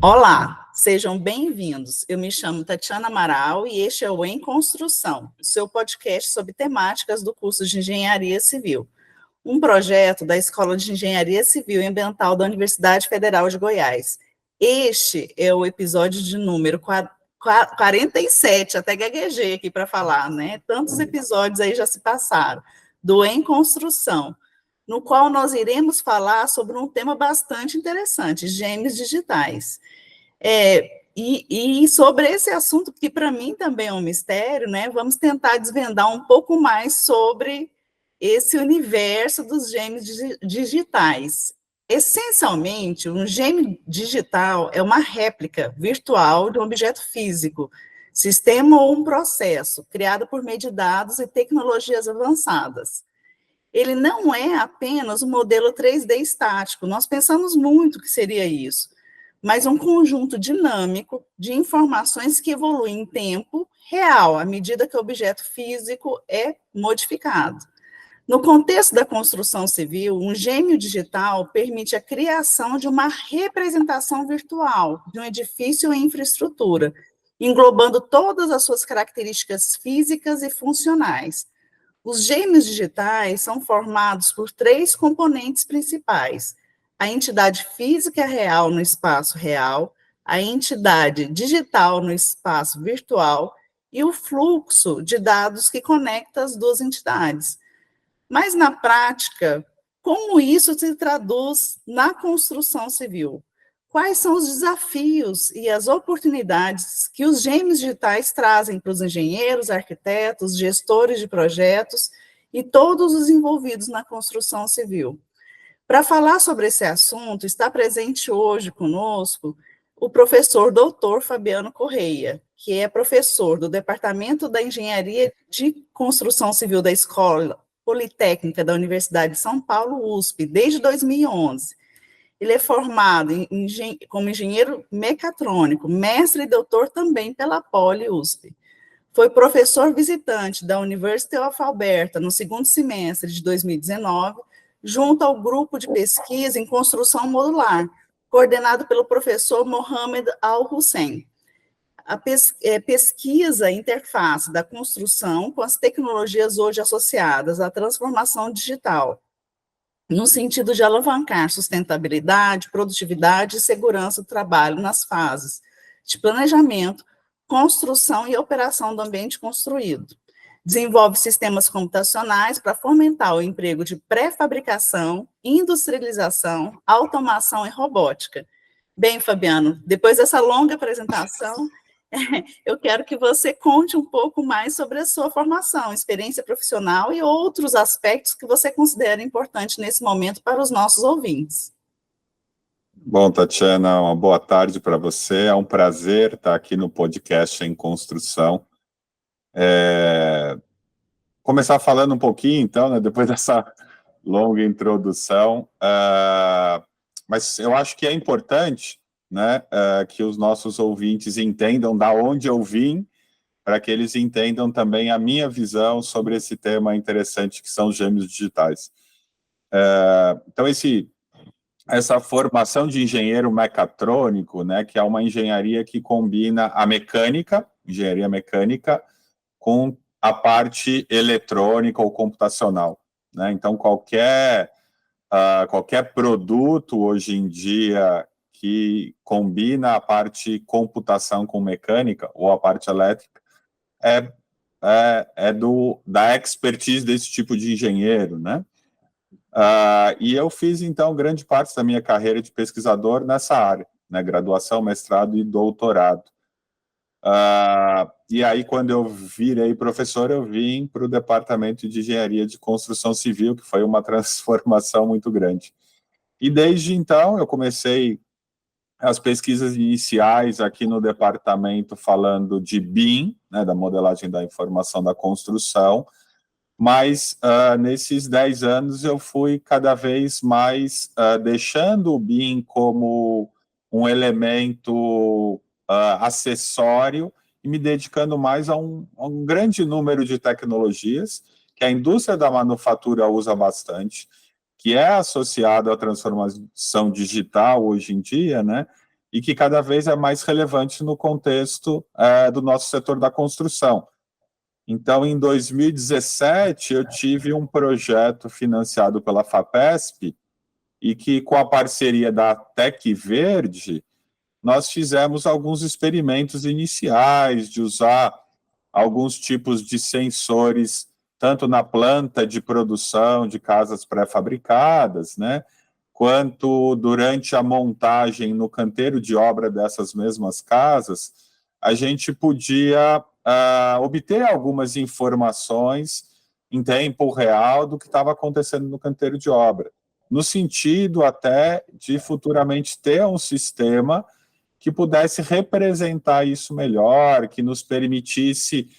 Olá, sejam bem-vindos. Eu me chamo Tatiana Amaral e este é o Em Construção, o seu podcast sobre temáticas do curso de Engenharia Civil, um projeto da Escola de Engenharia Civil e Ambiental da Universidade Federal de Goiás. Este é o episódio de número 47, até gaguejei aqui para falar, né? Tantos episódios aí já se passaram, do Em Construção, no qual nós iremos falar sobre um tema bastante interessante, gêmeos digitais. E sobre esse assunto, que para mim também é um mistério, né? Vamos tentar desvendar um pouco mais sobre esse universo dos gêmeos digitais. Essencialmente, um gêmeo digital é uma réplica virtual de um objeto físico, sistema ou um processo, criado por meio de dados e tecnologias avançadas. Ele não é apenas um modelo 3D estático, nós pensamos muito que seria isso, mas um conjunto dinâmico de informações que evoluem em tempo real, à medida que o objeto físico é modificado. No contexto da construção civil, um gêmeo digital permite a criação de uma representação virtual de um edifício ou infraestrutura, englobando todas as suas características físicas e funcionais. Os gêmeos digitais são formados por três componentes principais: a entidade física real no espaço real, a entidade digital no espaço virtual e o fluxo de dados que conecta as duas entidades. Mas, na prática, como isso se traduz na construção civil? Quais são os desafios e as oportunidades que os gêmeos digitais trazem para os engenheiros, arquitetos, gestores de projetos e todos os envolvidos na construção civil? Para falar sobre esse assunto, está presente hoje conosco o professor doutor Fabiano Correia, que é professor do Departamento da Engenharia de Construção Civil da Escola Politécnica da Universidade de São Paulo, USP, desde 2011. Ele é formado como engenheiro mecatrônico, mestre e doutor também pela Poli-USP. Foi professor visitante da University of Alberta no segundo semestre de 2019, junto ao grupo de pesquisa em construção modular, coordenado pelo professor Mohamed Al-Hussein. A pesquisa a interface da construção com as tecnologias hoje associadas à transformação digital, no sentido de alavancar sustentabilidade, produtividade e segurança do trabalho nas fases de planejamento, construção e operação do ambiente construído. Desenvolve sistemas computacionais para fomentar o emprego de pré-fabricação, industrialização, automação e robótica. Bem, Fabiano, depois dessa longa apresentação, eu quero que você conte um pouco mais sobre a sua formação, experiência profissional e outros aspectos que você considera importante nesse momento para os nossos ouvintes. Bom, Tatiana, uma boa tarde para você. É um prazer estar aqui no podcast Em Construção. Começar falando um pouquinho, então, né, depois dessa longa introdução, mas eu acho que é importante, né, que os nossos ouvintes entendam da onde eu vim, para que eles entendam também a minha visão sobre esse tema interessante que são os gêmeos digitais. Então, essa formação de engenheiro mecatrônico, né, que é uma engenharia que combina a mecânica, engenharia mecânica, com a parte eletrônica ou computacional, né? Então, qualquer produto hoje em dia que combina a parte computação com mecânica ou a parte elétrica da expertise desse tipo de engenheiro, né? E eu fiz, então, grande parte da minha carreira de pesquisador nessa área, né, graduação, mestrado e doutorado. E aí, quando eu virei professor, eu vim para o Departamento de Engenharia de Construção Civil, que foi uma transformação muito grande. E desde então, eu comecei as pesquisas iniciais aqui no departamento falando de BIM, né, da modelagem da informação da construção, mas nesses 10 anos eu fui cada vez mais deixando o BIM como um elemento acessório e me dedicando mais a um grande número de tecnologias que a indústria da manufatura usa bastante, que é associado à transformação digital hoje em dia, né? e que cada vez é mais relevante no contexto do nosso setor da construção. Então, em 2017, eu tive um projeto financiado pela FAPESP e que, com a parceria da Tec Verde, nós fizemos alguns experimentos iniciais de usar alguns tipos de sensores, tanto na planta de produção de casas pré-fabricadas, né, quanto durante a montagem no canteiro de obra dessas mesmas casas, a gente podia obter algumas informações em tempo real do que estava acontecendo no canteiro de obra, no sentido até de futuramente ter um sistema que pudesse representar isso melhor, que nos permitisse,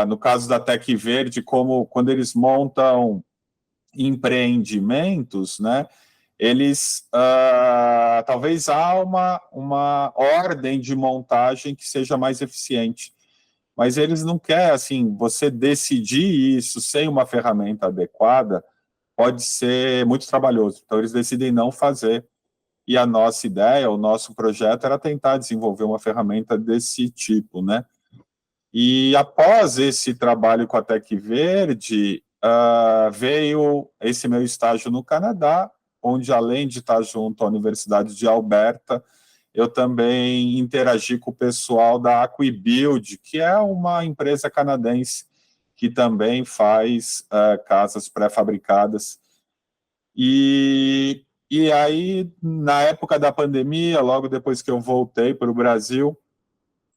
no caso da Tec Verde, como quando eles montam empreendimentos, né, eles talvez há uma ordem de montagem que seja mais eficiente, mas eles não querem, assim, você decidir isso sem uma ferramenta adequada pode ser muito trabalhoso, então eles decidem não fazer, e a nossa ideia, o nosso projeto era tentar desenvolver uma ferramenta desse tipo, né? E após esse trabalho com a Tec Verde, veio esse meu estágio no Canadá, onde, além de estar junto à Universidade de Alberta, eu também interagi com o pessoal da Aquibuild, que é uma empresa canadense que também faz casas pré-fabricadas. E aí, na época da pandemia, logo depois que eu voltei para o Brasil,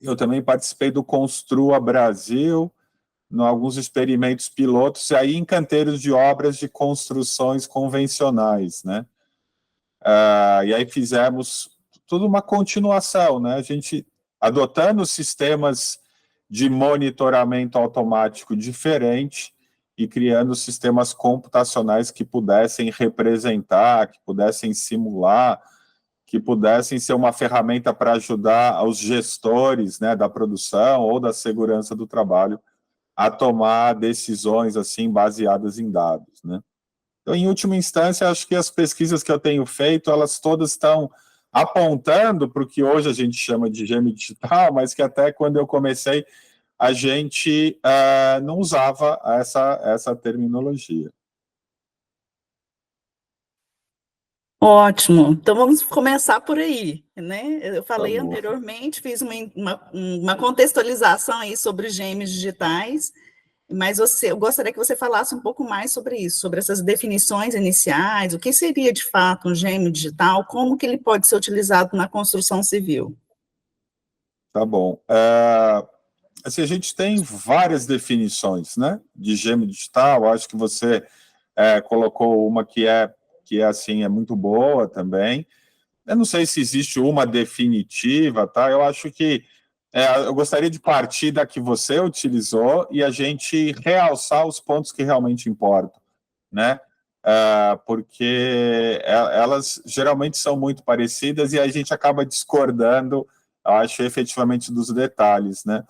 eu também participei do Construa Brasil, em alguns experimentos pilotos, e aí em canteiros de obras de construções convencionais, né? E aí fizemos tudo uma continuação, né? A gente adotando sistemas de monitoramento automático diferente e criando sistemas computacionais que pudessem representar, que pudessem simular, que pudessem ser uma ferramenta para ajudar os gestores, né, da produção ou da segurança do trabalho a tomar decisões assim baseadas em dados, né? Então, em última instância, acho que as pesquisas que eu tenho feito, elas todas estão apontando para o que hoje a gente chama de gêmeo digital, mas que até quando eu comecei, a gente não usava essa terminologia. Ótimo. Então vamos começar por aí, né? Eu falei Tá bom. anteriormente, fiz uma contextualização aí sobre gêmeos digitais, mas eu gostaria que você falasse um pouco mais sobre isso, sobre essas definições iniciais, o que seria de fato um gêmeo digital, como que ele pode ser utilizado na construção civil. Tá bom. Assim, a gente tem várias definições, né, de gêmeo digital. Acho que você colocou uma que é assim, é muito boa também. Eu não sei se existe uma definitiva, tá? Eu acho que eu gostaria de partir da que você utilizou e a gente realçar os pontos que realmente importam, né? Porque elas geralmente são muito parecidas e a gente acaba discordando, acho, efetivamente dos detalhes, né?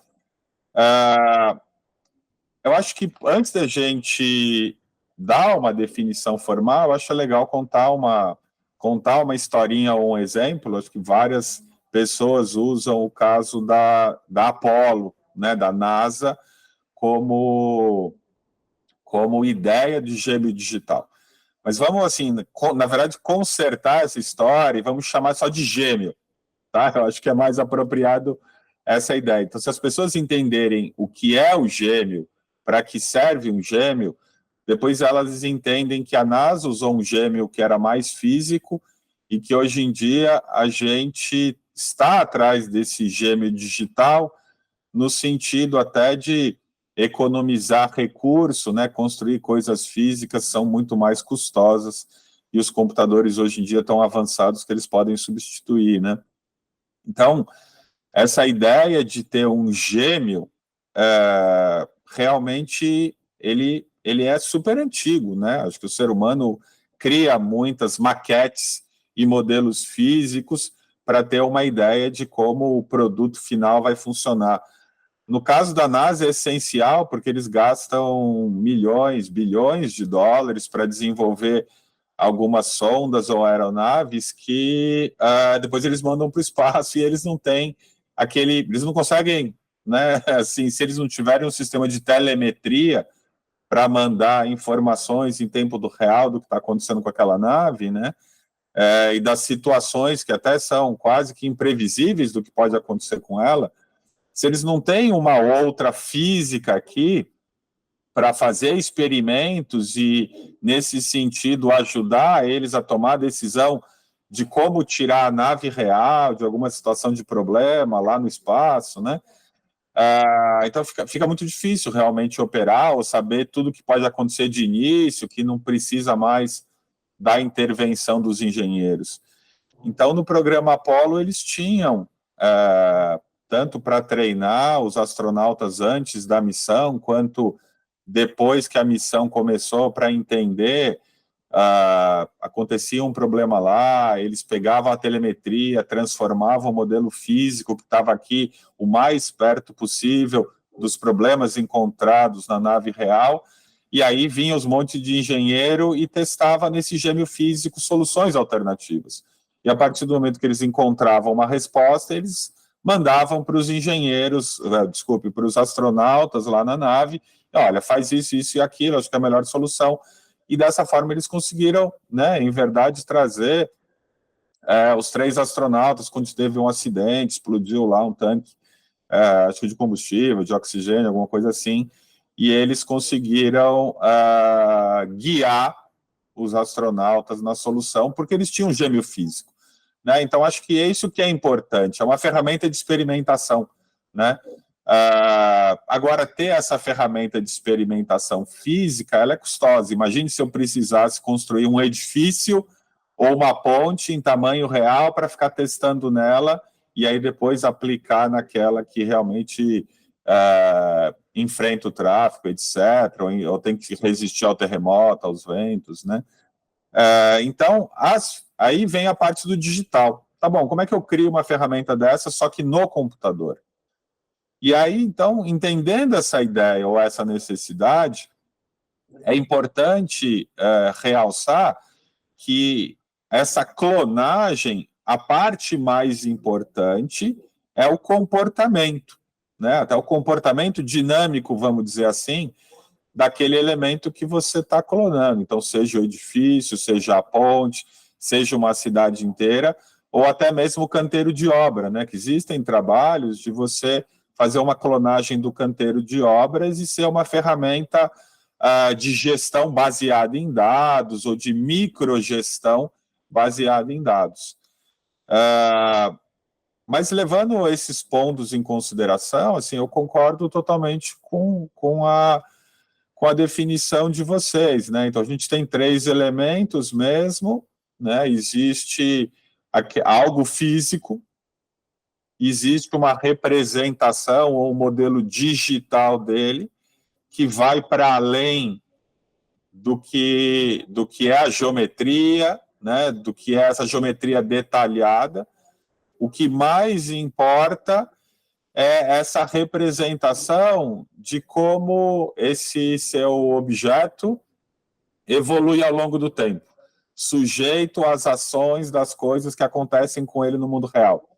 Eu acho que antes da gente dar uma definição formal, eu acho legal contar uma historinha ou um exemplo. Acho que várias pessoas usam o caso da Apollo, né, da NASA, como ideia de gêmeo digital. Mas vamos, assim, na verdade, consertar essa história e vamos chamar só de gêmeo, tá? Eu acho que é mais apropriado essa ideia. Então, se as pessoas entenderem o que é o gêmeo, para que serve um gêmeo, depois elas entendem que a NASA usou um gêmeo que era mais físico e que hoje em dia a gente está atrás desse gêmeo digital no sentido até de economizar recurso, né? Construir coisas físicas são muito mais custosas e os computadores hoje em dia estão avançados que eles podem substituir, né? Então, essa ideia de ter um gêmeo, realmente, ele é super antigo, né? Acho que o ser humano cria muitas maquetes e modelos físicos para ter uma ideia de como o produto final vai funcionar. No caso da NASA é essencial, porque eles gastam milhões, bilhões de dólares para desenvolver algumas sondas ou aeronaves que depois eles mandam para o espaço e eles não têm eles não conseguem, né, assim, se eles não tiverem um sistema de telemetria para mandar informações em tempo real do que está acontecendo com aquela nave, né, e das situações que até são quase que imprevisíveis do que pode acontecer com ela, se eles não têm uma outra física aqui para fazer experimentos e, nesse sentido, ajudar eles a tomar a decisão de como tirar a nave real de alguma situação de problema lá no espaço, né? Então fica muito difícil realmente operar ou saber tudo que pode acontecer de início, que não precisa mais da intervenção dos engenheiros. Então, no programa Apollo, eles tinham, tanto para treinar os astronautas antes da missão, quanto depois que a missão começou, para entender, acontecia um problema lá, eles pegavam a telemetria, transformavam o modelo físico que estava aqui o mais perto possível dos problemas encontrados na nave real, e aí vinha os montes de engenheiro e testava nesse gêmeo físico soluções alternativas. E a partir do momento que eles encontravam uma resposta, eles mandavam para os engenheiros, para os astronautas lá na nave, olha, faz isso, isso e aquilo, acho que é a melhor solução. E dessa forma eles conseguiram, né, em verdade, trazer os 3 astronautas, quando teve um acidente, explodiu lá um tanque, acho que de combustível, de oxigênio, alguma coisa assim, e eles conseguiram guiar os astronautas na solução, porque eles tinham um gêmeo físico, né? Então, acho que é isso que é importante, é uma ferramenta de experimentação, né? Agora, ter essa ferramenta de experimentação física, ela é custosa. Imagine se eu precisasse construir um edifício ou uma ponte em tamanho real para ficar testando nela e aí depois aplicar naquela que realmente enfrenta o tráfego, etc., ou tem que resistir ao terremoto, aos ventos, né? Então, aí vem a parte do digital. Tá bom, como é que eu crio uma ferramenta dessa, só que no computador? E aí, então, entendendo essa ideia ou essa necessidade, é importante realçar que essa clonagem, a parte mais importante é o comportamento, né? Até o comportamento dinâmico, vamos dizer assim, daquele elemento que você está clonando. Então, seja o edifício, seja a ponte, seja uma cidade inteira, ou até mesmo o canteiro de obra, né? Que existem trabalhos de você fazer uma clonagem do canteiro de obras e ser uma ferramenta de gestão baseada em dados ou de microgestão baseada em dados. Mas levando esses pontos em consideração, assim, eu concordo totalmente com a definição de vocês, né? Então, a gente tem 3 elementos mesmo, né? Existe algo físico, existe uma representação ou um modelo digital dele, que vai para além do que é a geometria, né? Do que é essa geometria detalhada. O que mais importa é essa representação de como esse seu objeto evolui ao longo do tempo, sujeito às ações das coisas que acontecem com ele no mundo real.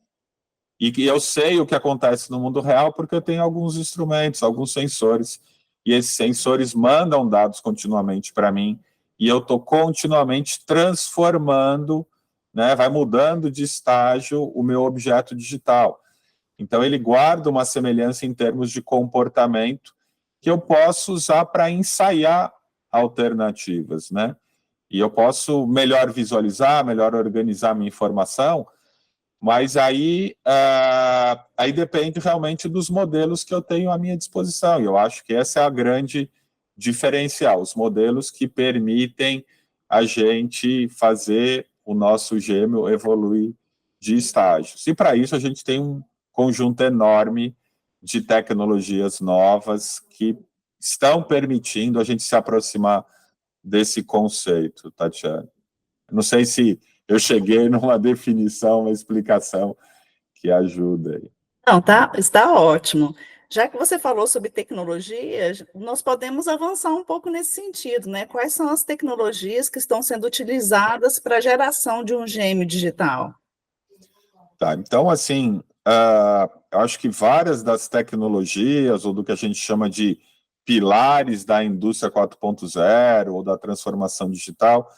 E eu sei o que acontece no mundo real porque eu tenho alguns instrumentos, alguns sensores, e esses sensores mandam dados continuamente para mim, e eu estou continuamente transformando, né, vai mudando de estágio o meu objeto digital. Então, ele guarda uma semelhança em termos de comportamento que eu posso usar para ensaiar alternativas, né? E eu posso melhor visualizar, melhor organizar minha informação, mas aí depende realmente dos modelos que eu tenho à minha disposição. E eu acho que essa é a grande diferencial, os modelos que permitem a gente fazer o nosso gêmeo evoluir de estágios. E para isso a gente tem um conjunto enorme de tecnologias novas que estão permitindo a gente se aproximar desse conceito, Tatiana. Não sei se eu cheguei numa definição, uma explicação que ajuda aí. Não, tá, está ótimo. Já que você falou sobre tecnologia, nós podemos avançar um pouco nesse sentido, né? Quais são as tecnologias que estão sendo utilizadas para a geração de um gêmeo digital? Tá, então, assim, eu acho que várias das tecnologias, ou do que a gente chama de pilares da indústria 4.0 ou da transformação digital,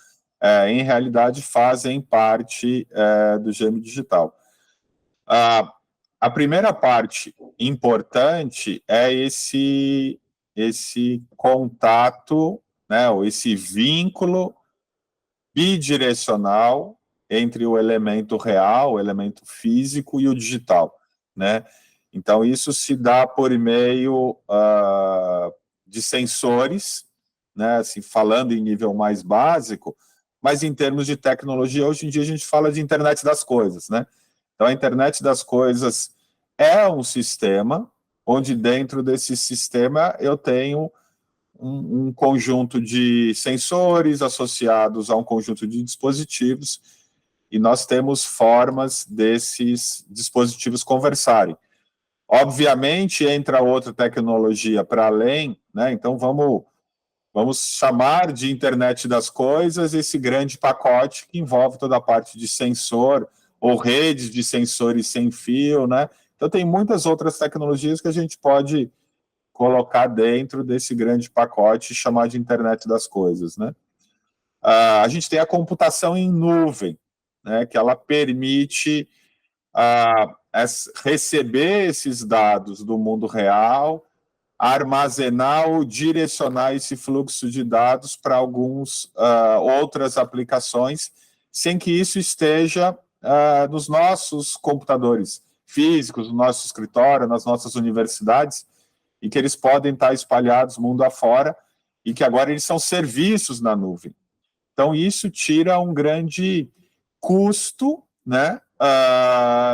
em realidade fazem parte do gêmeo digital. A primeira parte importante é esse contato, né, ou esse vínculo bidirecional entre o elemento real, o elemento físico e o digital, né? Então, isso se dá por meio de sensores, né? Assim, falando em nível mais básico, mas em termos de tecnologia, hoje em dia a gente fala de internet das coisas, né? Então, a internet das coisas é um sistema onde dentro desse sistema eu tenho um conjunto de sensores associados a um conjunto de dispositivos e nós temos formas desses dispositivos conversarem. Obviamente, entra outra tecnologia para além, né? Então, vamos chamar de internet das coisas esse grande pacote que envolve toda a parte de sensor ou redes de sensores sem fio, né? Então, tem muitas outras tecnologias que a gente pode colocar dentro desse grande pacote e chamar de internet das coisas, né? A gente tem a computação em nuvem, né, que ela permite receber esses dados do mundo real, armazenar ou direcionar esse fluxo de dados para algumas outras aplicações, sem que isso esteja nos nossos computadores físicos, no nosso escritório, nas nossas universidades, e que eles podem estar espalhados mundo afora, e que agora eles são serviços na nuvem. Então, isso tira um grande custo, né,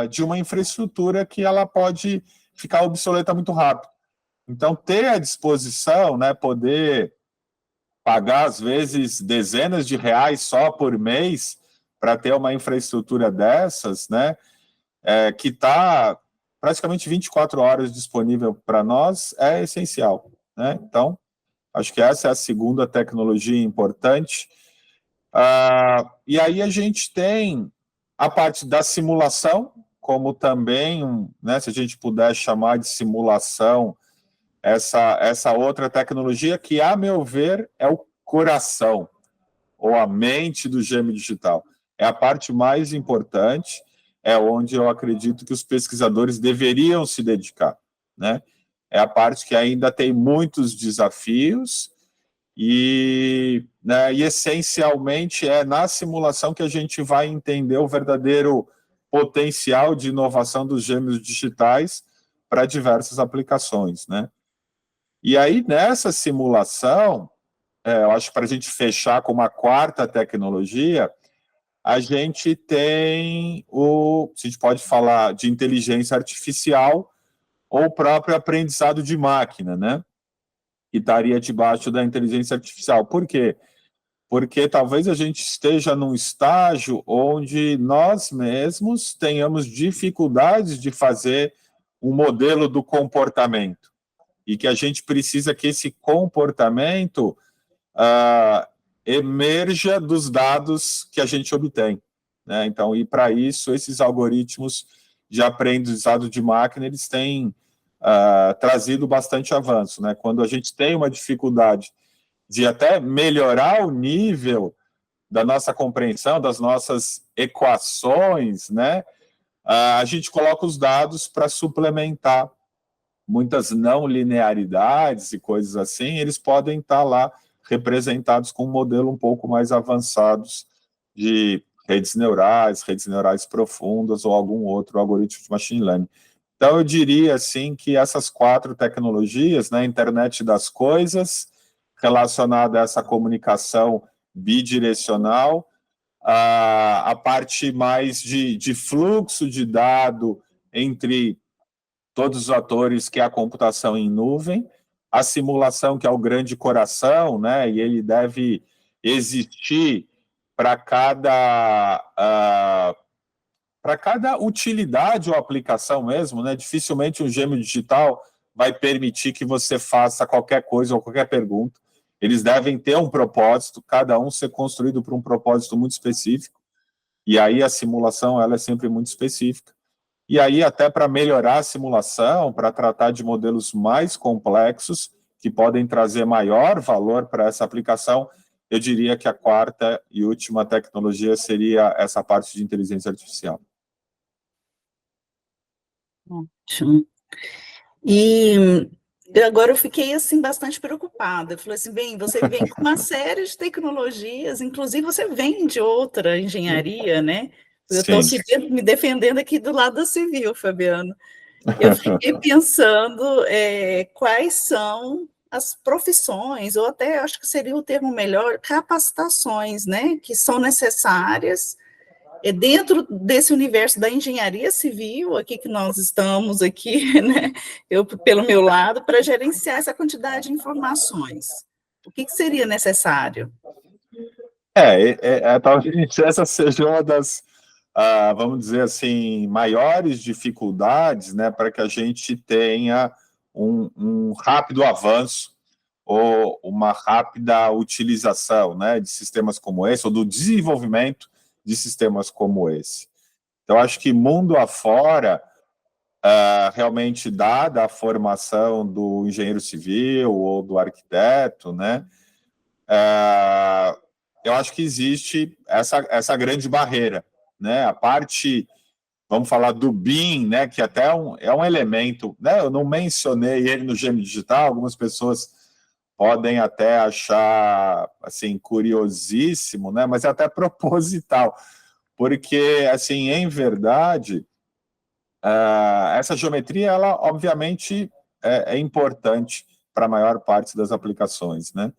de uma infraestrutura que ela pode ficar obsoleta muito rápido. Então, ter à disposição, né, poder pagar, às vezes, dezenas de reais só por mês para ter uma infraestrutura dessas, né, que está praticamente 24 horas disponível para nós, é essencial, né? Então, acho que essa é a segunda tecnologia importante. E aí a gente tem a parte da simulação, como também, né, se a gente puder chamar de simulação, essa outra tecnologia que, a meu ver, é o coração, ou a mente do gêmeo digital. É a parte mais importante, é onde eu acredito que os pesquisadores deveriam se dedicar, né? É a parte que ainda tem muitos desafios né, e essencialmente é na simulação que a gente vai entender o verdadeiro potencial de inovação dos gêmeos digitais para diversas aplicações, né? E aí, nessa simulação, eu acho que para a gente fechar com uma quarta tecnologia, a gente tem se a gente pode falar de inteligência artificial ou o próprio aprendizado de máquina, né? Que estaria debaixo da inteligência artificial. Por quê? Porque talvez a gente esteja num estágio onde nós mesmos tenhamos dificuldades de fazer um modelo do comportamento e que a gente precisa que esse comportamento emerja dos dados que a gente obtém, né? Então, e para isso, esses algoritmos de aprendizado de máquina, eles têm trazido bastante avanço, né? Quando a gente tem uma dificuldade de até melhorar o nível da nossa compreensão, das nossas equações, né? A gente coloca os dados para suplementar muitas não linearidades e coisas assim, eles podem estar lá representados com um modelo um pouco mais avançados de redes neurais profundas ou algum outro algoritmo de machine learning. Então, eu diria assim que essas quatro tecnologias, né, internet das coisas, relacionada a essa comunicação bidirecional, a parte mais de fluxo de dado entre todos os atores, que é a computação em nuvem, a simulação, que é o grande coração, né, e ele deve existir para cada utilidade ou aplicação mesmo, né? Dificilmente um gêmeo digital vai permitir que você faça qualquer coisa ou qualquer pergunta. Eles devem ter um propósito, cada um ser construído por um propósito muito específico, e aí a simulação ela é sempre muito específica. E aí até para melhorar a simulação, para tratar de modelos mais complexos, que podem trazer maior valor para essa aplicação, eu diria que a quarta e última tecnologia seria essa parte de inteligência artificial. Ótimo. E agora eu fiquei, assim, bastante preocupada. Eu falei assim, bem, você vem com uma série de tecnologias, inclusive você vem de outra engenharia, né? Eu estou Sim. me defendendo aqui do lado da civil, Fabiano. Eu fiquei pensando quais são as profissões, ou até acho que seria o termo melhor, capacitações, né, que são necessárias dentro desse universo da engenharia civil, aqui que nós estamos aqui, né, eu pelo meu lado, para gerenciar essa quantidade de informações. O que seria necessário? Talvez essa seja uma das, vamos dizer assim, maiores dificuldades, né, para que a gente tenha um rápido avanço ou uma rápida utilização, né, de sistemas como esse, ou do desenvolvimento de sistemas como esse. Então, acho que mundo afora, realmente, dada a formação do engenheiro civil ou do arquiteto, né, eu acho que existe essa grande barreira, né, a parte, vamos falar do BIM, né, que até é um elemento, né, eu não mencionei ele no Gêmeo Digital, algumas pessoas podem até achar, assim, curiosíssimo, né, mas é até proposital, porque, assim, em verdade, essa geometria, ela, obviamente, é importante para a maior parte das aplicações, né,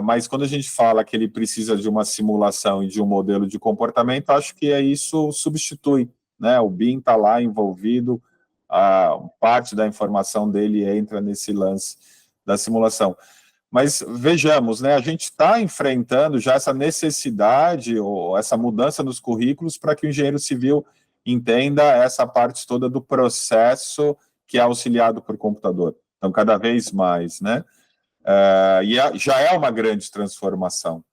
mas quando a gente fala que ele precisa de uma simulação e de um modelo de comportamento, acho que isso substitui, né, o BIM está lá envolvido, parte da informação dele entra nesse lance da simulação. Mas vejamos, né, a gente está enfrentando já essa necessidade ou essa mudança nos currículos para que o engenheiro civil entenda essa parte toda do processo que é auxiliado por computador. Então, cada vez mais, né? Já é uma grande transformação.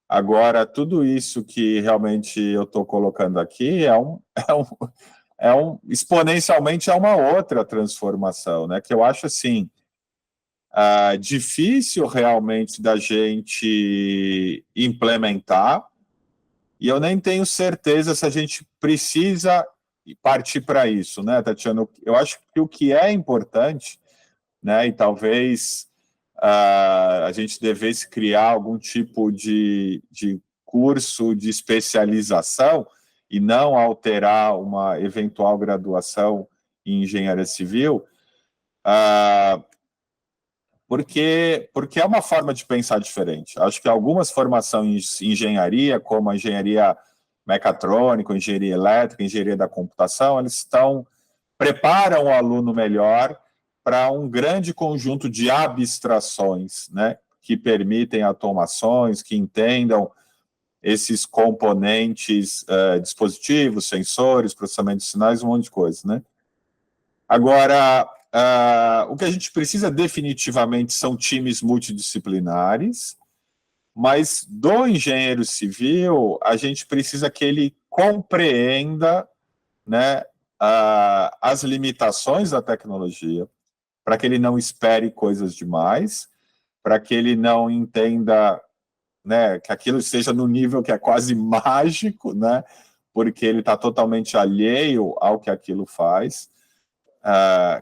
Agora, tudo isso que realmente eu estou colocando aqui exponencialmente é uma outra transformação, né? Que eu acho assim, difícil realmente da gente implementar, e eu nem tenho certeza se a gente precisa partir para isso, né, Tatiana? Eu acho que o que é importante, né, e talvez a gente devesse criar algum tipo de curso de especialização e não alterar uma eventual graduação em engenharia civil, porque é uma forma de pensar diferente. Acho que algumas formações em engenharia, como a engenharia mecatrônica, engenharia elétrica, engenharia da computação, eles preparam o aluno melhor para um grande conjunto de abstrações, né, que permitem automações, que entendam esses componentes, dispositivos, sensores, processamento de sinais, um monte de coisa, né? Agora, o que a gente precisa definitivamente são times multidisciplinares, mas do engenheiro civil, a gente precisa que ele compreenda, né, as limitações da tecnologia, para que ele não espere coisas demais, para que ele não entenda, né, que aquilo esteja no nível que é quase mágico, né, porque ele está totalmente alheio ao que aquilo faz,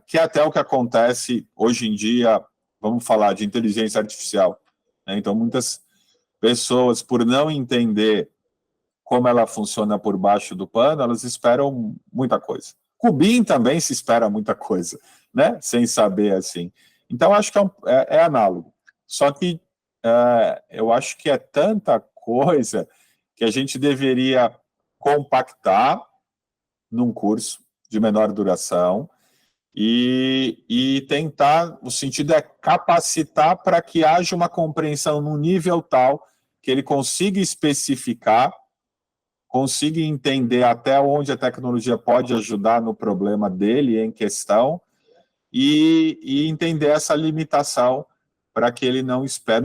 que é até o que acontece hoje em dia, vamos falar de inteligência artificial, né? Então, muitas pessoas, por não entender como ela funciona por baixo do pano, elas esperam muita coisa. Com o BIM também se espera muita coisa, né? Sem saber assim. Então, acho que é análogo. Só que eu acho que é tanta coisa que a gente deveria compactar num curso de menor duração e tentar, o sentido é capacitar para que haja uma compreensão num nível tal que ele consiga especificar, consiga entender até onde a tecnologia pode ajudar no problema dele em questão, e entender essa limitação para que ele não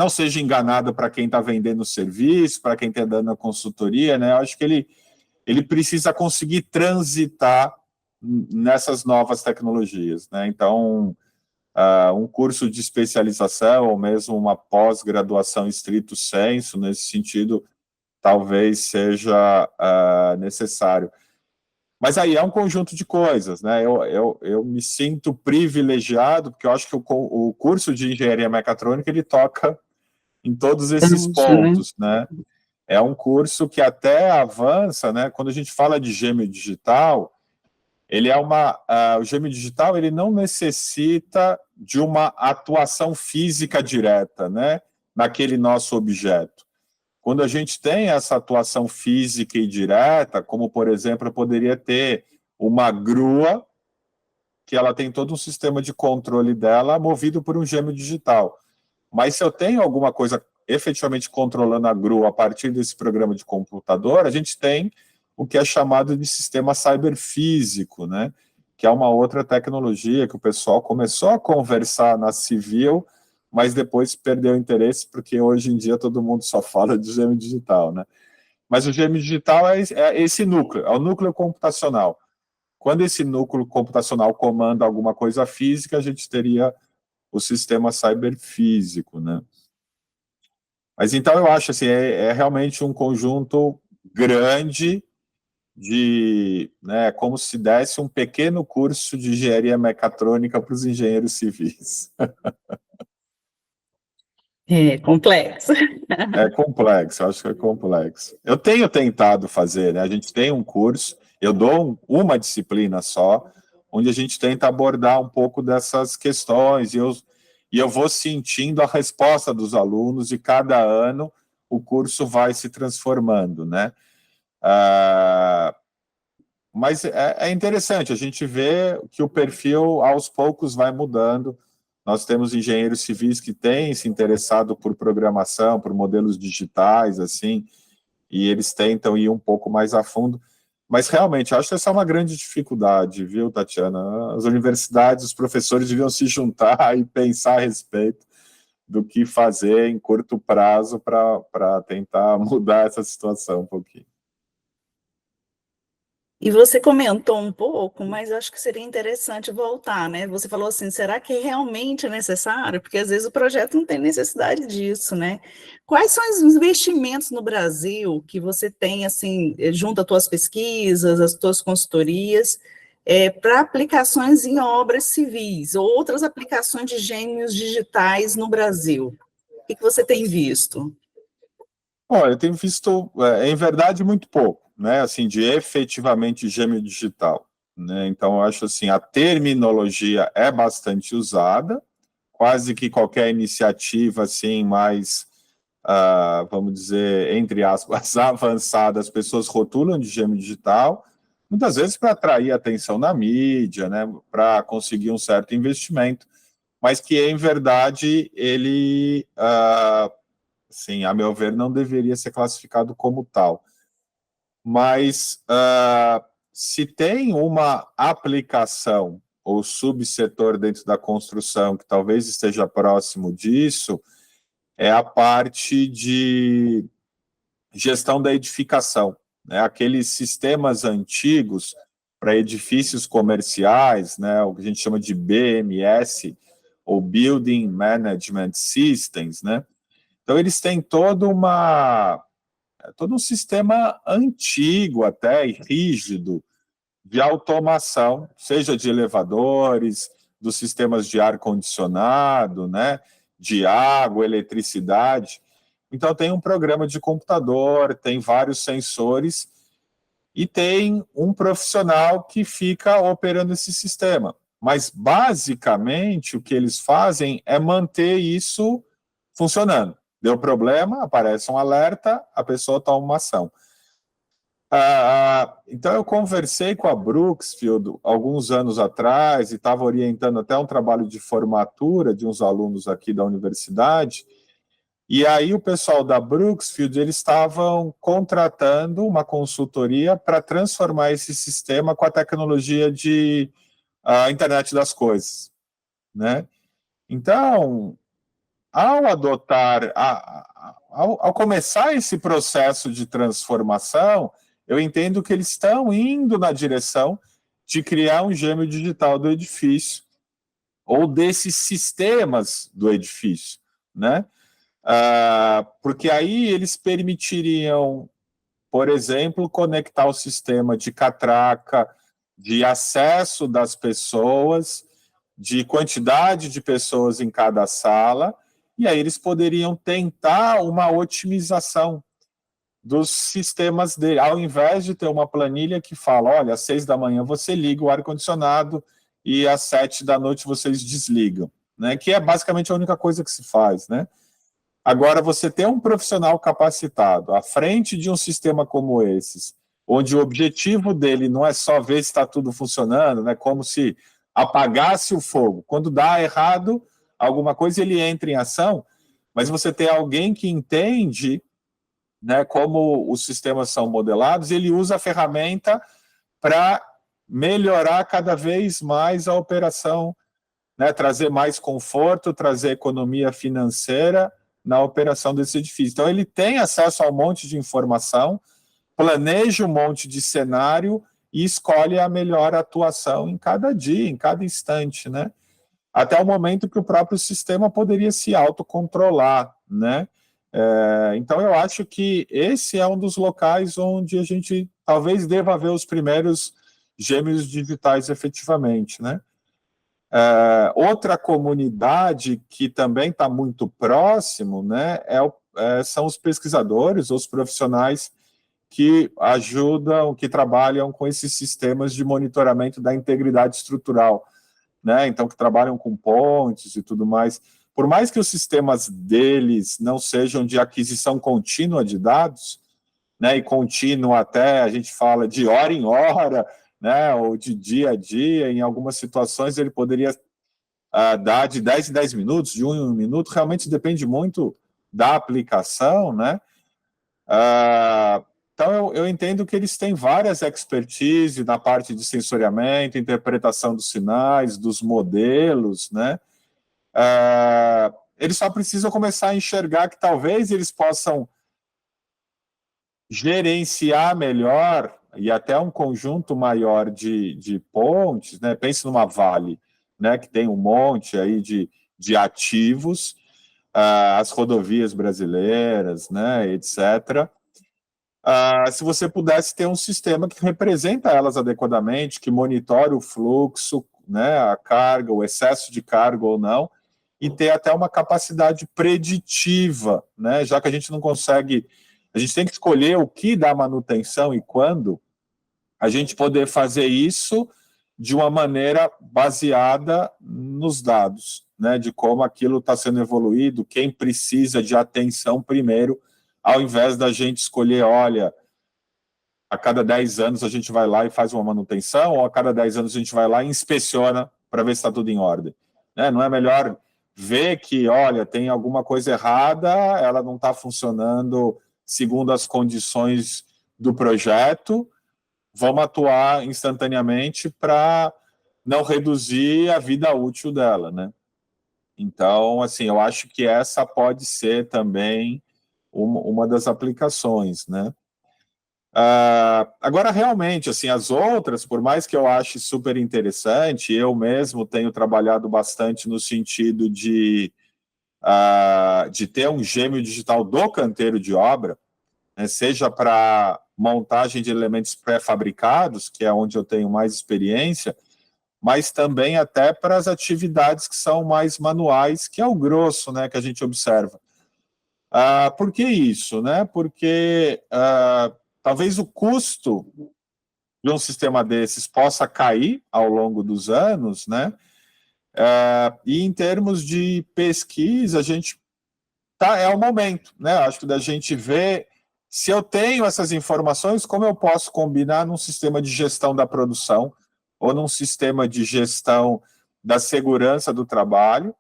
seja enganado para quem está vendendo o serviço, para quem está dando a consultoria, né? Eu acho que ele precisa conseguir transitar nessas novas tecnologias, né? Então, um curso de especialização ou mesmo uma pós-graduação estrito sensu, nesse sentido, talvez seja necessário. Mas aí é um conjunto de coisas, né? Eu me sinto privilegiado, porque eu acho que o curso de engenharia mecatrônica, ele toca em todos esses pontos, né? É um curso que até avança, né? Quando a gente fala de gêmeo digital, o gêmeo digital, ele não necessita de uma atuação física direta, né? Naquele nosso objeto. Quando a gente tem essa atuação física e direta, como, por exemplo, eu poderia ter uma grua, que ela tem todo um sistema de controle dela movido por um gêmeo digital. Mas se eu tenho alguma coisa efetivamente controlando a grua a partir desse programa de computador, a gente tem o que é chamado de sistema cyberfísico, né? Que é uma outra tecnologia que o pessoal começou a conversar na civil, mas depois perdeu interesse, porque hoje em dia todo mundo só fala de gêmeo digital, né? Mas o gêmeo digital é esse núcleo, é o núcleo computacional. Quando esse núcleo computacional comanda alguma coisa física, a gente teria o sistema cyberfísico, né? Mas então eu acho assim, é realmente um conjunto grande né, como se desse um pequeno curso de engenharia mecatrônica para os engenheiros civis. É complexo. É complexo, acho que é complexo. Eu tenho tentado fazer, né? A gente tem um curso, eu dou uma disciplina só, onde a gente tenta abordar um pouco dessas questões, e eu vou sentindo a resposta dos alunos, e cada ano o curso vai se transformando, né? Mas é interessante, a gente vê que o perfil aos poucos vai mudando. Nós temos engenheiros civis que têm se interessado por programação, por modelos digitais, assim, e eles tentam ir um pouco mais a fundo. Mas realmente, acho que essa é uma grande dificuldade, viu, Tatiana? As universidades, os professores deviam se juntar e pensar a respeito do que fazer em curto prazo para tentar mudar essa situação um pouquinho. E você comentou um pouco, mas eu acho que seria interessante voltar, né? Você falou assim, será que realmente é necessário? Porque às vezes o projeto não tem necessidade disso, né? Quais são os investimentos no Brasil que você tem, assim, junto às tuas pesquisas, as tuas consultorias, para aplicações em obras civis, ou outras aplicações de gêmeos digitais no Brasil? O que você tem visto? Olha, eu tenho visto, em verdade, muito pouco, né, assim, de efetivamente gêmeo digital, né, então eu acho assim, a terminologia é bastante usada, quase que qualquer iniciativa, assim, mais, vamos dizer, entre aspas, avançada, as pessoas rotulam de gêmeo digital, muitas vezes para atrair atenção na mídia, né, para conseguir um certo investimento, mas que, em verdade, ele... sim, a meu ver, não deveria ser classificado como tal. Mas se tem uma aplicação ou subsetor dentro da construção que talvez esteja próximo disso, é a parte de gestão da edificação, né? Aqueles sistemas antigos para edifícios comerciais, né? O que a gente chama de BMS, ou Building Management Systems, né? Então, eles têm todo um sistema antigo até, e rígido, de automação, seja de elevadores, dos sistemas de ar-condicionado, né, de água, eletricidade. Então, tem um programa de computador, tem vários sensores, e tem um profissional que fica operando esse sistema. Mas, basicamente, o que eles fazem é manter isso funcionando. Deu problema, aparece um alerta, a pessoa toma uma ação. Então, eu conversei com a Brooksfield alguns anos atrás e estava orientando até um trabalho de formatura de uns alunos aqui da universidade, e aí o pessoal da Brooksfield, eles estavam contratando uma consultoria para transformar esse sistema com a tecnologia de internet das coisas. né? Então, ao adotar, ao começar esse processo de transformação, eu entendo que eles estão indo na direção de criar um gêmeo digital do edifício, ou desses sistemas do edifício, né? Porque aí eles permitiriam, por exemplo, conectar o sistema de catraca, de acesso das pessoas, de quantidade de pessoas em cada sala, e aí eles poderiam tentar uma otimização dos sistemas dele, ao invés de ter uma planilha que fala, olha, às 6 da manhã você liga o ar-condicionado e às 7 da noite vocês desligam, né? Que é basicamente a única coisa que se faz, né? Agora, você ter um profissional capacitado à frente de um sistema como esses, onde o objetivo dele não é só ver se está tudo funcionando, né? Como se apagasse o fogo. Quando dá errado alguma coisa, ele entra em ação, mas você ter alguém que entende, né, como os sistemas são modelados, ele usa a ferramenta para melhorar cada vez mais a operação, né, trazer mais conforto, trazer economia financeira na operação desse edifício. Então, ele tem acesso a um monte de informação, planeja um monte de cenário e escolhe a melhor atuação em cada dia, em cada instante, né? Até o momento que o próprio sistema poderia se autocontrolar, né? Então, eu acho que esse é um dos locais onde a gente talvez deva ver os primeiros gêmeos digitais efetivamente, né? Outra comunidade que também está muito próximo, né, são os pesquisadores, os profissionais que ajudam, que trabalham com esses sistemas de monitoramento da integridade estrutural, né, então que trabalham com pontes e tudo mais. Por mais que os sistemas deles não sejam de aquisição contínua de dados, né, e contínua até, a gente fala de hora em hora, né, ou de dia a dia, em algumas situações ele poderia dar de 10 em 10 minutos, de 1 em 1 minuto, realmente depende muito da aplicação, né? Então, eu entendo que eles têm várias expertise na parte de sensoriamento, interpretação dos sinais, dos modelos, né? Eles só precisam começar a enxergar que talvez eles possam gerenciar melhor e até um conjunto maior de pontes, né? Pense numa Vale, né? Que tem um monte aí de ativos, as rodovias brasileiras, né? Etc. Se você pudesse ter um sistema que representa elas adequadamente, que monitore o fluxo, né? A carga, o excesso de carga ou não, e ter até uma capacidade preditiva, né? Já que a gente não consegue, a gente tem que escolher o que dá manutenção e quando, a gente poder fazer isso de uma maneira baseada nos dados, né? De como aquilo está sendo evoluído, quem precisa de atenção primeiro, ao invés da gente escolher, olha, a cada 10 anos a gente vai lá e faz uma manutenção, ou a cada 10 anos a gente vai lá e inspeciona para ver se está tudo em ordem, né? Não é melhor ver que, olha, tem alguma coisa errada, ela não está funcionando segundo as condições do projeto, vamos atuar instantaneamente para não reduzir a vida útil dela, né? Então, assim, eu acho que essa pode ser também uma das aplicações, né? Agora, realmente, assim, as outras, por mais que eu ache super interessante, eu mesmo tenho trabalhado bastante no sentido de ter um gêmeo digital do canteiro de obra, né, seja para montagem de elementos pré-fabricados, que é onde eu tenho mais experiência, mas também até para as atividades que são mais manuais, que é o grosso, né, que a gente observa. Por que isso? Né? Porque talvez o custo de um sistema desses possa cair ao longo dos anos, né? E em termos de pesquisa, a gente é o momento, né? Acho que da gente ver se eu tenho essas informações, como eu posso combinar num sistema de gestão da produção ou num sistema de gestão da segurança do trabalho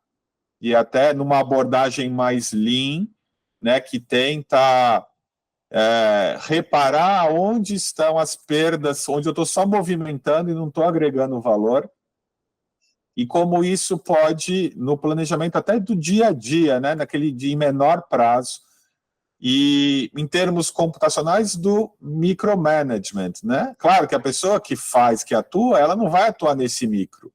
e até numa abordagem mais lean, né, que tenta reparar onde estão as perdas, onde eu estou só movimentando e não estou agregando valor, e como isso pode, no planejamento até do dia a dia, né, naquele dia em menor prazo, e em termos computacionais do micromanagement, né? Claro que a pessoa que faz, que atua, ela não vai atuar nesse micro,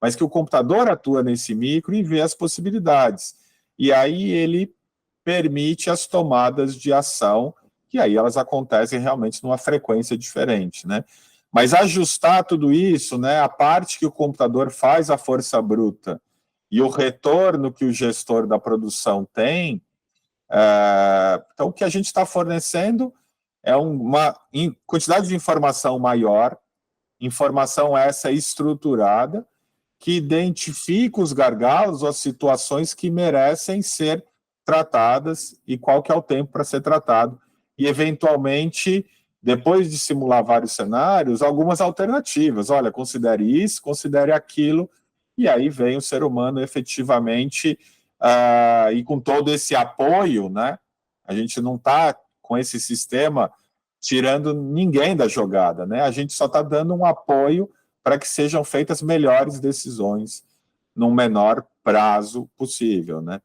mas que o computador atua nesse micro e vê as possibilidades. E aí ele permite as tomadas de ação, que aí elas acontecem realmente numa frequência diferente, né? Mas ajustar tudo isso, né, a parte que o computador faz a força bruta e o retorno que o gestor da produção tem, então o que a gente está fornecendo é uma quantidade de informação maior, informação essa estruturada, que identifica os gargalos ou as situações que merecem ser tratadas e qual que é o tempo para ser tratado. E, eventualmente, depois de simular vários cenários, algumas alternativas. Olha, considere isso, considere aquilo, e aí vem o ser humano efetivamente, e com todo esse apoio, né? A gente não está com esse sistema tirando ninguém da jogada, né? A gente só está dando um apoio para que sejam feitas melhores decisões num menor prazo possível, né?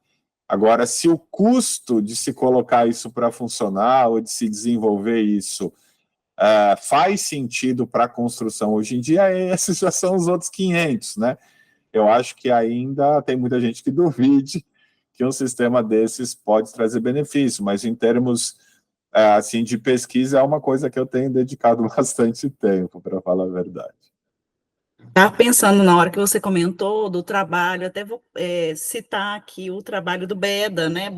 Agora, se o custo de se colocar isso para funcionar ou de se desenvolver isso faz sentido para a construção hoje em dia, esses já são os outros 500, né? Eu acho que ainda tem muita gente que duvide que um sistema desses pode trazer benefício, mas em termos assim, de pesquisa é uma coisa que eu tenho dedicado bastante tempo, para falar a verdade. Estava pensando na hora que você comentou do trabalho, até vou citar aqui o trabalho do Beda, né,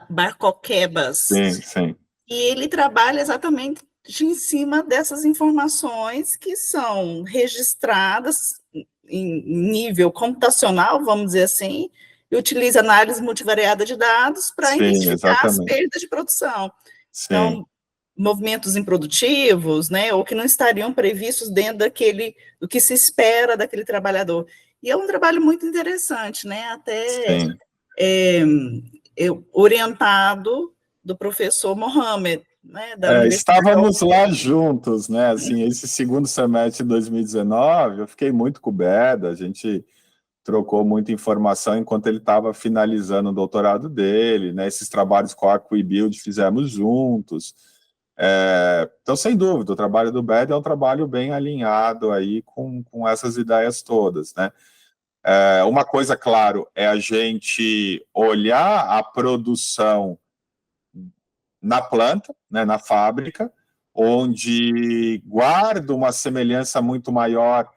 Barcoquebas. Sim, sim. E ele trabalha exatamente em cima dessas informações que são registradas em nível computacional, vamos dizer assim, e utiliza análise multivariada de dados para identificar as perdas de produção. Sim. Então, movimentos improdutivos, né, ou que não estariam previstos dentro do que se espera daquele trabalhador. E é um trabalho muito interessante, né, até orientado do professor Mohamed, né, da Universidade. Estávamos lá juntos, né, assim, esse segundo semestre de 2019, eu fiquei muito com o Beda, a gente trocou muita informação enquanto ele estava finalizando o doutorado dele, né, esses trabalhos com a Aquibuild fizemos juntos. Então, sem dúvida, o trabalho do Beda é um trabalho bem alinhado aí com essas ideias todas, né? Uma coisa, claro, é a gente olhar a produção na planta, né, na fábrica, onde guarda uma semelhança muito maior,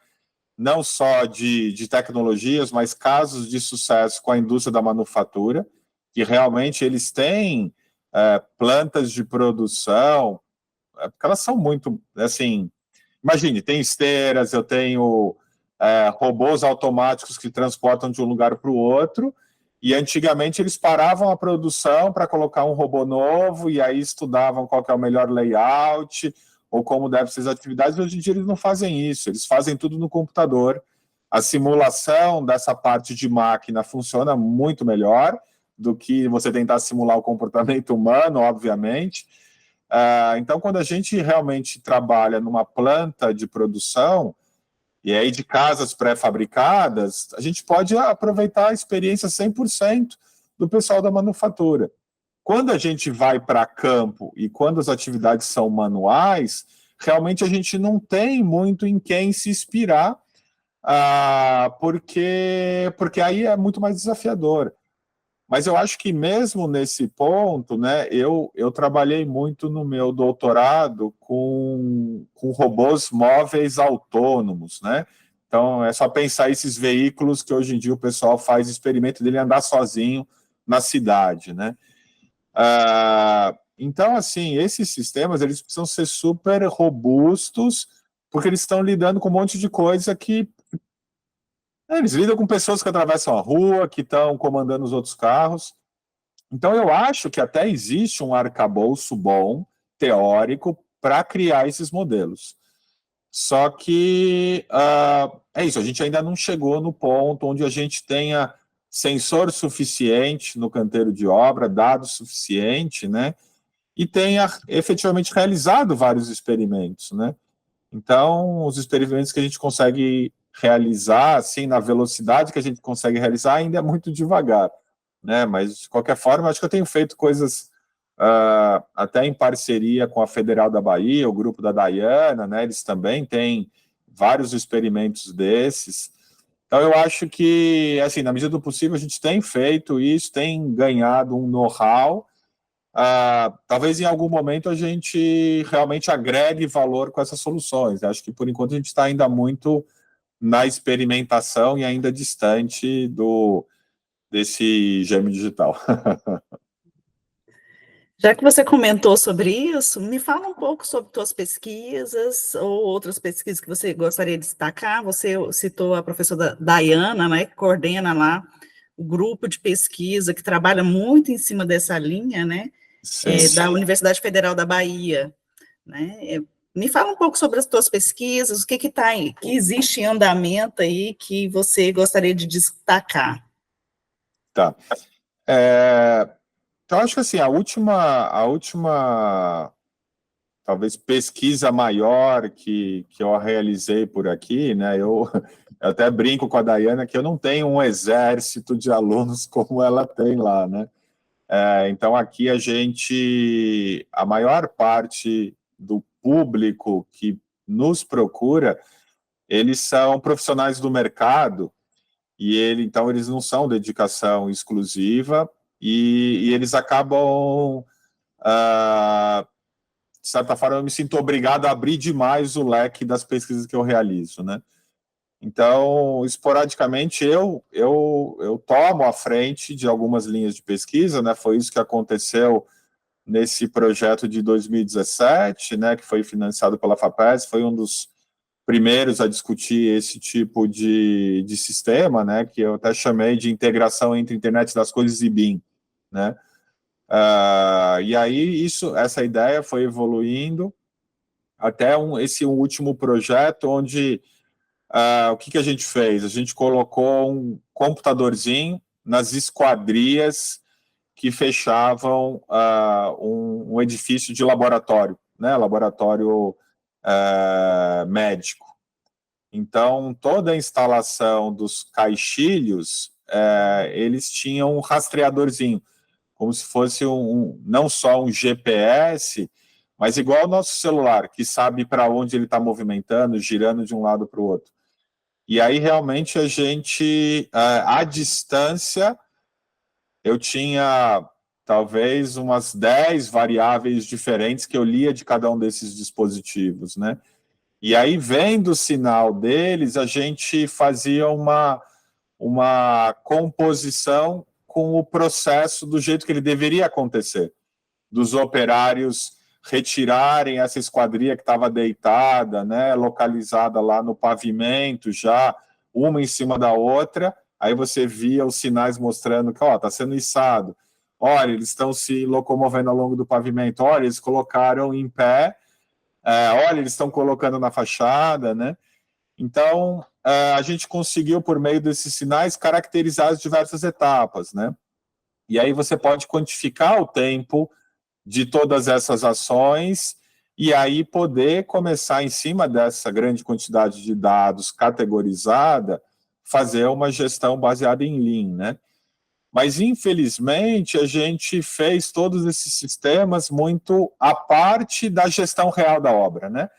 não só de tecnologias, mas casos de sucesso com a indústria da manufatura, que realmente eles têm plantas de produção, porque elas são muito, assim, imagine, tem esteiras, eu tenho robôs automáticos que transportam de um lugar para o outro, e antigamente eles paravam a produção para colocar um robô novo, e aí estudavam qual que é o melhor layout, ou como devem ser as atividades. Hoje em dia eles não fazem isso, eles fazem tudo no computador. A simulação dessa parte de máquina funciona muito melhor do que você tentar simular o comportamento humano, obviamente. Então, quando a gente realmente trabalha numa planta de produção, e aí de casas pré-fabricadas, a gente pode aproveitar a experiência 100% do pessoal da manufatura. Quando a gente vai para campo e quando as atividades são manuais, realmente a gente não tem muito em quem se inspirar, porque aí é muito mais desafiador. Mas eu acho que mesmo nesse ponto, né, eu trabalhei muito no meu doutorado com robôs móveis autônomos, né? Então, é só pensar esses veículos que hoje em dia o pessoal faz experimento dele andar sozinho na cidade, né? Então, assim, esses sistemas, eles precisam ser super robustos, porque eles estão lidando com um monte de coisa que eles lidam com pessoas que atravessam a rua, que estão comandando os outros carros. Então, eu acho que até existe um arcabouço bom, teórico, para criar esses modelos. Só que é isso, a gente ainda não chegou no ponto onde a gente tenha sensor suficiente no canteiro de obra, dado suficiente, né? E tenha efetivamente realizado vários experimentos, né? Então, os experimentos que a gente consegue realizar, assim, na velocidade que a gente consegue realizar, ainda é muito devagar, né? Mas, de qualquer forma, acho que eu tenho feito coisas até em parceria com a Federal da Bahia, o grupo da Dayana, né? Eles também têm vários experimentos desses. Então, eu acho que, assim, na medida do possível, a gente tem feito isso, tem ganhado um know-how. Talvez em algum momento a gente realmente agregue valor com essas soluções. Acho que, por enquanto, a gente está ainda muito na experimentação e ainda distante desse gêmeo digital. Já que você comentou sobre isso, me fala um pouco sobre suas pesquisas ou outras pesquisas que você gostaria de destacar. Você citou a professora Dayana, né, que coordena lá o grupo de pesquisa, que trabalha muito em cima dessa linha, né, da Universidade Federal da Bahia, né? Me fala um pouco sobre as suas pesquisas, o que que existe em andamento aí que você gostaria de destacar. Tá. Então, acho que assim, a última talvez pesquisa maior que eu realizei por aqui, né? Eu até brinco com a Dayana que eu não tenho um exército de alunos como ela tem lá, né? Então, aqui a maior parte do público que nos procura, eles são profissionais do mercado, então eles não são dedicação exclusiva, e eles acabam, de certa forma, eu me sinto obrigado a abrir demais o leque das pesquisas que eu realizo, né? Então, esporadicamente, eu tomo a frente de algumas linhas de pesquisa, né? Foi isso que aconteceu nesse projeto de 2017, né, que foi financiado pela FAPES, foi um dos primeiros a discutir esse tipo de sistema, né, que eu até chamei de integração entre Internet das Coisas e BIM, né. E aí essa ideia foi evoluindo até esse último projeto, onde o que a gente fez? A gente colocou um computadorzinho nas esquadrias que fechavam um edifício de laboratório, né, laboratório médico. Então, toda a instalação dos caixilhos, eles tinham um rastreadorzinho, como se fosse não só um GPS, mas igual ao nosso celular, que sabe para onde ele está movimentando, girando de um lado para o outro. E aí, realmente, a gente, à distância, eu tinha talvez umas 10 variáveis diferentes que eu lia de cada um desses dispositivos, né? E aí, vendo o sinal deles, a gente fazia uma composição com o processo do jeito que ele deveria acontecer, dos operários retirarem essa esquadria que estava deitada, né, localizada lá no pavimento, já uma em cima da outra. Aí você via os sinais mostrando que está sendo içado. Olha, eles estão se locomovendo ao longo do pavimento. Olha, eles colocaram em pé. Olha, eles estão colocando na fachada, né? Então, a gente conseguiu, por meio desses sinais, caracterizar as diversas etapas, né? E aí você pode quantificar o tempo de todas essas ações e aí poder começar, em cima dessa grande quantidade de dados categorizada, fazer uma gestão baseada em Lean, né? Mas, infelizmente, a gente fez todos esses sistemas muito à parte da gestão real da obra, né?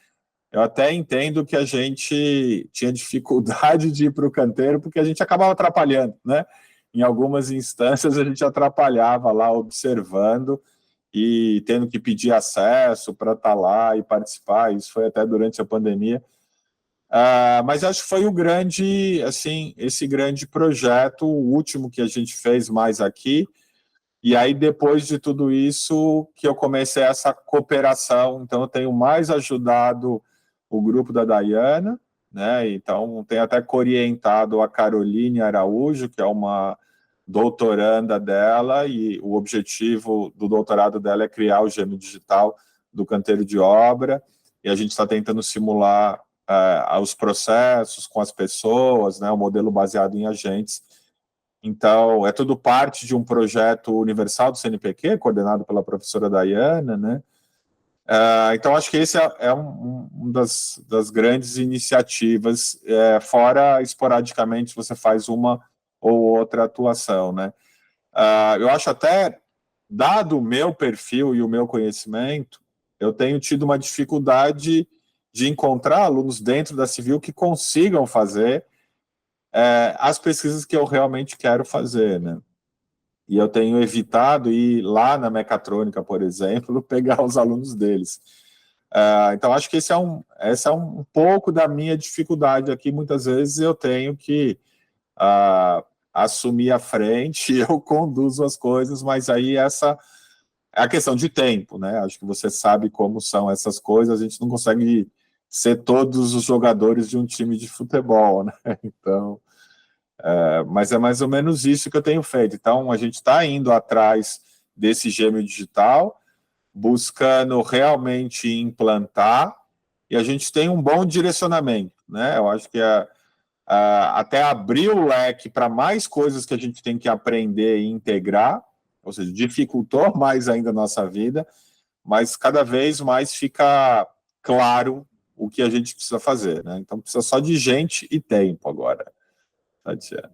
Eu até entendo que a gente tinha dificuldade de ir para o canteiro porque a gente acabava atrapalhando, né? Em algumas instâncias a gente atrapalhava lá observando e tendo que pedir acesso para estar lá e participar. Isso foi até durante a pandemia. Mas acho que foi esse grande projeto, o último que a gente fez mais aqui. E aí, depois de tudo isso, que eu comecei essa cooperação. Então, eu tenho mais ajudado o grupo da Dayana, né? Então, tenho até orientado a Caroline Araújo, que é uma doutoranda dela, e o objetivo do doutorado dela é criar o gêmeo digital do canteiro de obra, e a gente está tentando simular os processos com as pessoas, né, o modelo baseado em agentes. Então, é tudo parte de um projeto universal do CNPq, coordenado pela professora Dayana, né? Então, acho que esse é um das grandes iniciativas, fora esporadicamente você faz uma ou outra atuação, né? Eu acho até, dado o meu perfil e o meu conhecimento, eu tenho tido uma dificuldade de encontrar alunos dentro da Civil que consigam fazer as pesquisas que eu realmente quero fazer, né? E eu tenho evitado ir lá na mecatrônica, por exemplo, pegar os alunos deles. Então, acho que esse é um pouco da minha dificuldade aqui. Muitas vezes eu tenho que assumir a frente, eu conduzo as coisas, mas aí essa é a questão de tempo, né? Acho que você sabe como são essas coisas, a gente não consegue ser todos os jogadores de um time de futebol, né? Então, mas é mais ou menos isso que eu tenho feito. Então, a gente está indo atrás desse gêmeo digital, buscando realmente implantar, e a gente tem um bom direcionamento, né? Eu acho que até abrir o leque para mais coisas que a gente tem que aprender e integrar, ou seja, dificultou mais ainda a nossa vida, mas cada vez mais fica claro o que a gente precisa fazer, né? Então precisa só de gente e tempo agora, Tatiana.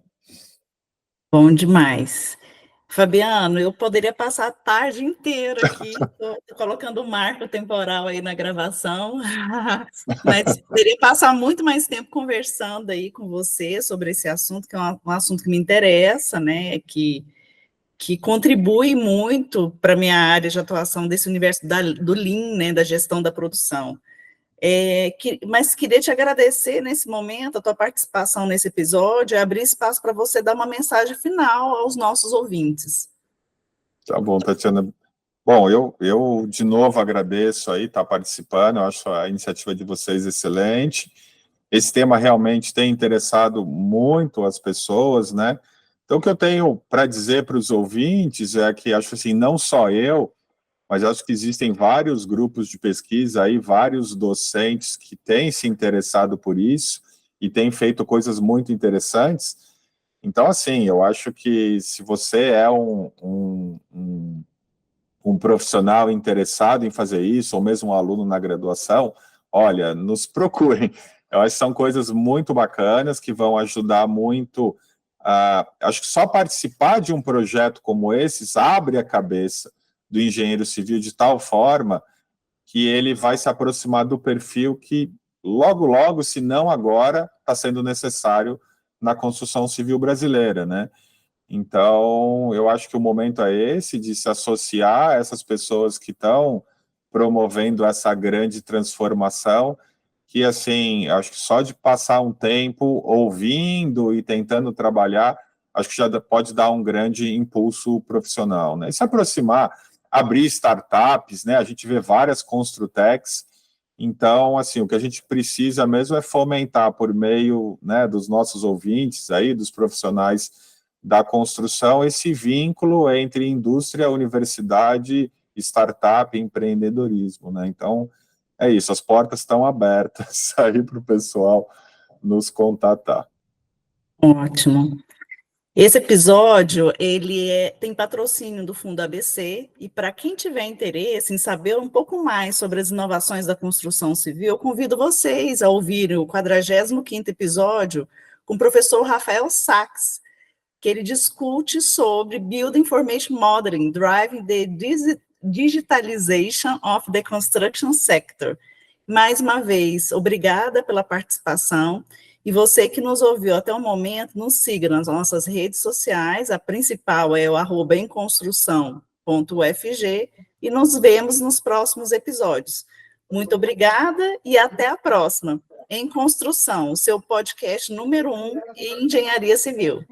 Bom demais. Fabiano, eu poderia passar a tarde inteira aqui, tô colocando um marco temporal aí na gravação, mas poderia passar muito mais tempo conversando aí com você sobre esse assunto, que é um assunto que me interessa, né, que contribui muito para a minha área de atuação desse universo do Lean, né, da gestão da produção. Mas queria te agradecer nesse momento, a tua participação nesse episódio, e abrir espaço para você dar uma mensagem final aos nossos ouvintes. Tá bom, Tatiana. Bom, eu de novo agradeço aí estar participando, eu acho a iniciativa de vocês excelente. Esse tema realmente tem interessado muito as pessoas, né? Então, o que eu tenho para dizer para os ouvintes é que acho assim, não só eu, mas acho que existem vários grupos de pesquisa aí, vários docentes que têm se interessado por isso e têm feito coisas muito interessantes. Então, assim, eu acho que se você é um profissional interessado em fazer isso, ou mesmo um aluno na graduação, olha, nos procurem. Eu acho que são coisas muito bacanas que vão ajudar muito. Acho que só participar de um projeto como esse abre a cabeça do engenheiro civil de tal forma que ele vai se aproximar do perfil que logo, logo, se não agora, está sendo necessário na construção civil brasileira, né? Então, eu acho que o momento é esse, de se associar a essas pessoas que estão promovendo essa grande transformação, que, assim, acho que só de passar um tempo ouvindo e tentando trabalhar, acho que já pode dar um grande impulso profissional, né? E se aproximar, abrir startups, né? A gente vê várias construtechs. Então, assim, o que a gente precisa mesmo é fomentar por meio, né, dos nossos ouvintes aí, dos profissionais da construção, esse vínculo entre indústria, universidade, startup e empreendedorismo, né? Então, é isso, as portas estão abertas aí para o pessoal nos contatar. Ótimo. Esse episódio, ele tem patrocínio do Fundo ABC, e para quem tiver interesse em saber um pouco mais sobre as inovações da construção civil, eu convido vocês a ouvirem o 45º episódio com o professor Rafael Sachs, que ele discute sobre Building Information Modeling, Driving the Digitalization of the Construction Sector. Mais uma vez, obrigada pela participação. E você que nos ouviu até o momento, nos siga nas nossas redes sociais, a principal é o @emconstrução.ufg, e nos vemos nos próximos episódios. Muito obrigada e até a próxima. Em Construção, o seu podcast número 1 em engenharia civil.